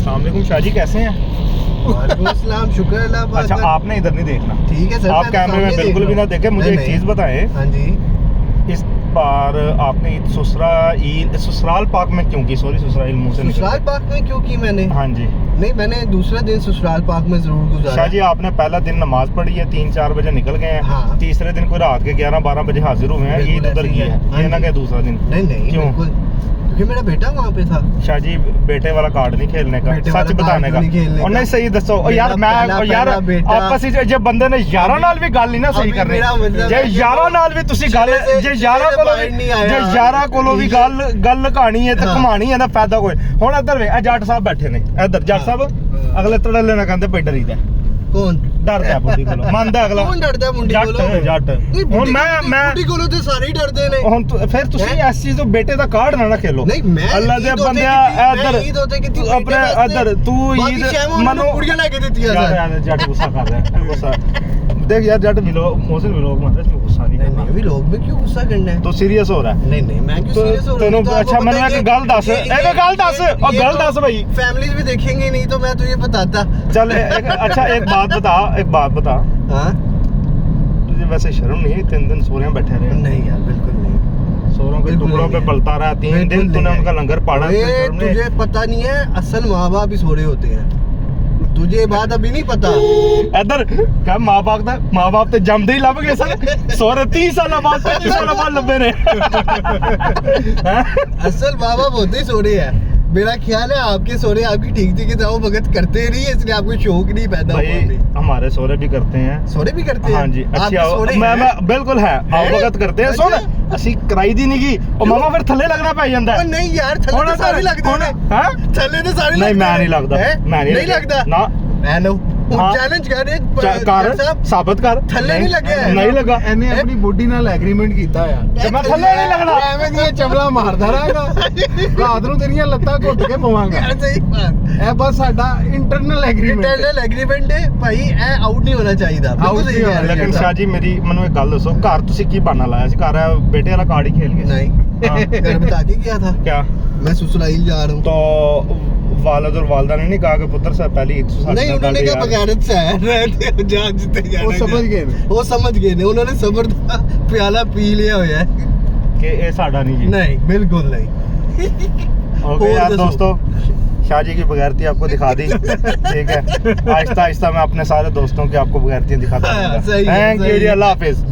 अस्सलाम वालेकुम शाह जी, कैसे हैं? वालेकुम अस्सलाम, शुक्र अल्लाह। अच्छा, आपने इधर नहीं देखना, ठीक है सर, आप कैमरे में बिल्कुल भी ना देखें। मुझे एक चीज़ बताएं, हाँ जी, इस बार आपने ससुराल पार्क में क्यों की? सॉरी, ससुराल मुंह से निकल ससुराल पार्क में क्यों की मैंने? हाँ जी। नहीं, मैंने दूसरा दिन ससुराल पार्क में जरूर गुजारा। शाह जी, आपने पहला दिन नमाज पढ़ी है, 3-4 बजे निकल गए हैं। हाँ। तीसरे दिन कोई रात के 11-12 बजे हाजिर हुए हैं, ईद उधर की है। हाँ ये ना जी। कि दूसरा दिन। नहीं नहीं, क्यों? बिल्कुल, क्योंकि मेरा बेटा वहाँ पे था। शाह जी, बेटे वाला कार्ड नहीं खेलने का, बेटे सच वाला बताने कार्ड का। नहीं खेलने और का। नहीं, सही दसो और यार, मैं और यार बेटा- आपस ਵਿੱਚ ਜੇ ਬੰਦੇ ਨੇ ਯਾਰਾਂ ਨਾਲ ਵੀ ਗੱਲ ਨਹੀਂ ਨਾ ਸਹੀ अभी ਕਰਨੀ, मेरा मतलब ਜੇ है कि ਯਾਰਾਂ ਨਾਲ ਵੀ ਤੁਸੀਂ ਗੱਲ, जिले से- ਜੇ जिले ਯਾਰਾਂ से ਕੋਲੋਂ बाहर नहीं ਵੀ आया। ਜੇ ਯਾਰਾਂ ਕੋਲੋਂ ਵੀ ਗੱਲ ਕਹਾਣੀ ਹੈ ਤੇ हाँ। ਘਮਾਣੀ ਹੈ ਤਾਂ ਫਾਇਦਾ ਕੋਈ। ਹੁਣ ਇੱਧਰ ਵੇ, ਇਹ ਜੱਟ ਸਾਹਿਬ ਬੈਠੇ ਨੇ, ਇੱਧਰ ਜੱਟ ਸਾਹਿਬ ਅਗਲੇ ਤੜਲੇ ਨਾ ਕਹਿੰਦੇ ਪਈ ਡਰੀਦਾ। कौन ਡਰਦਾ ਬੁੱਢੀ ਕੋਲੋਂ, ਮੰਨਦਾ ਅਗਲਾ। कौन डरता है मुंडी ਜੱਟ कोलों? ਜੱਟ नहीं, ਹੁਣ ਮੈਂ मुंडी कोलों तो सारे ही डरते ने। ਹੁਣ ਫਿਰ ਤੁਸੀਂ ਇਸ ਚੀਜ਼ ਤੋਂ ਬੇਟੇ ਦਾ ਕਾਰਡ ਨਾ ਖੇਲੋ। नहीं, मैं ਅੱਲਾ ਦੇ ईद होते ਬੰਦਿਆ की थी- ਇੱਧਰ मैं ईद होते की थी ਤੂੰ ਆਪਣੇ बेटे वास्ते। ਇੱਧਰ ਤੂੰ बाकी ईद शैम उन्होंने ਮਨੋ कुड़ियां लेके देती है यार सर। यार जट गुस्सा कर रहा है, गुस्सा देख यार, जट मिलो मोहसिन मिलो मत, इसमें गुस्सा नहीं नहीं करना। नहीं, अभी लोग में क्यों गुस्सा करना है? तो सीरियस हो रहा है नहीं नहीं, मैं क्यों तो सीरियस हो रहा तेनों हूं? अच्छा मैंने एक गल दस, एक गल दस और गल दस भाई। फैमिलीज भी देखेंगे नहीं तो मैं तुझे बताता। चल अच्छा एक बात बता, हाँ? तुझे वैसे शर्म नहीं है 3 दिन सोरे में बैठे रहे? नहीं यार, बिल्कुल नहीं। सोरों के बिल्कुल टुकड़ों पे नहीं। पलता रहा, 3 दिन तूने उनका लंगर पाड़ा। तुझे पता नहीं है, असल माँ बाप ही सोरे होते हैं। तुझे ये बात अभी नहीं पता। इधर क्या माँ बाप तो जमदे ही लभ गए सर, सोरे 30 साल बाद 35 साल बाद लभे ने। असल माँ बाप होते ही सोरे है। मेरा ख्याल है आपके सोरे आपकी ठीक थी कि जाओ भगत करते नहीं है, इसलिए आपको शौक नहीं पैदा हुआ भाई अभी। हमारे सोरे भी करते हैं। सोरे भी करते हैं? हाँ जी, आपके अच्छी सोरे मैं हैं? बिल्कुल है, अवगत करते हैं। सुन, ਅਸੀਂ ਕਰਾਈ ਦੀ ਨਹੀਂ ਗਈ ਉਹ ਮਾਮਾ, ਫਿਰ ਥੱਲੇ ਲੱਗਣਾ ਪੈ ਜਾਂਦਾ। ओ नहीं यार, थल्ले तो सारे लगते हैं। हाँ? थल्ले तो सारे नहीं, लगते मैं हैं। नहीं लगता, हैं? मैं नहीं लगता ना। मैं लो हाँ। चैलेंज कर रहे ਕਰ साहब, ਸਾਬਤ ਕਰ। ਥੱਲੇ ਨਹੀਂ ਲੱਗਿਆ ਹੈ। ਨਹੀਂ ਲੱਗਾ। ਇਹਨੇ ਆਪਣੀ ਬੋਡੀ ਨਾਲ ਐਗਰੀਮੈਂਟ ਕੀਤਾ ਆ ਤੇ ਮੈਂ ਥੱਲੇ ਨਹੀਂ ਲੱਗਣਾ। ਐਵੇਂ ਦੀਆਂ ਚਵਲਾ ਮਾਰਦਾ ਰਹੇਗਾ, ਰਾਤ ਨੂੰ ਤੇਰੀਆਂ ਲੱਤਾਂ ਘੁੱਟ ਕੇ ਪਵਾਂਗਾ। यार सही बात। ਇਹ ਬਸ ਸਾਡਾ ਇੰਟਰਨਲ ਐਗਰੀਮੈਂਟ इंटरनल एग्रीमेंट है भाई, ए आउट नहीं होना चाहिए था। बिल्कुल Out सही नहीं कह रहे होना हैं ਲੇਕਿन साहब। ਸ਼ਾਹ ਜੀ ਮੇਰੀ ਮੈਨੂੰ ਇੱਕ ਗੱਲ ਦੱਸੋ, ਘਰ ਤੁਸੀਂ ਕੀ ਬਹਾਨਾ ਲਾਇਆ ਸੀ? ਘਰ ਬੇਟੇ ਵਾਲਾ ਕਾਰਡ ਹੀ ਖੇਲ ਗਏ? नहीं, हाँ। घर बता के क्या था? क्या मैं ससुराल जा रहा हूँ। तो वालिद और वालदा ने नहीं कहा कि पुत्र से पहली ईद साथ नहीं, में उन्होंने कर कहा लिया? बगैरत से है, रहते जा जितने जाना ਉਹ है ਸਮਝ जा। ਗਏ ਨੇ। वो समझ गए ने, उन्होंने सबर का प्याला पी लिया हुआ है। कि ये साड़ा नहीं जी। नहीं, बिल्कुल नहीं। ओके और यार दसो। दोस्तों, शाह जी की बगैरती आपको दिखा दी। ठीक है, आहिस्ता आहिस्ता मैं अपने सारे दोस्तों की आपको बगैरतियां दिखाता हाँ, रहूंगा। सही है, थैंक यू सही जी, है। अल्लाह हाफिज।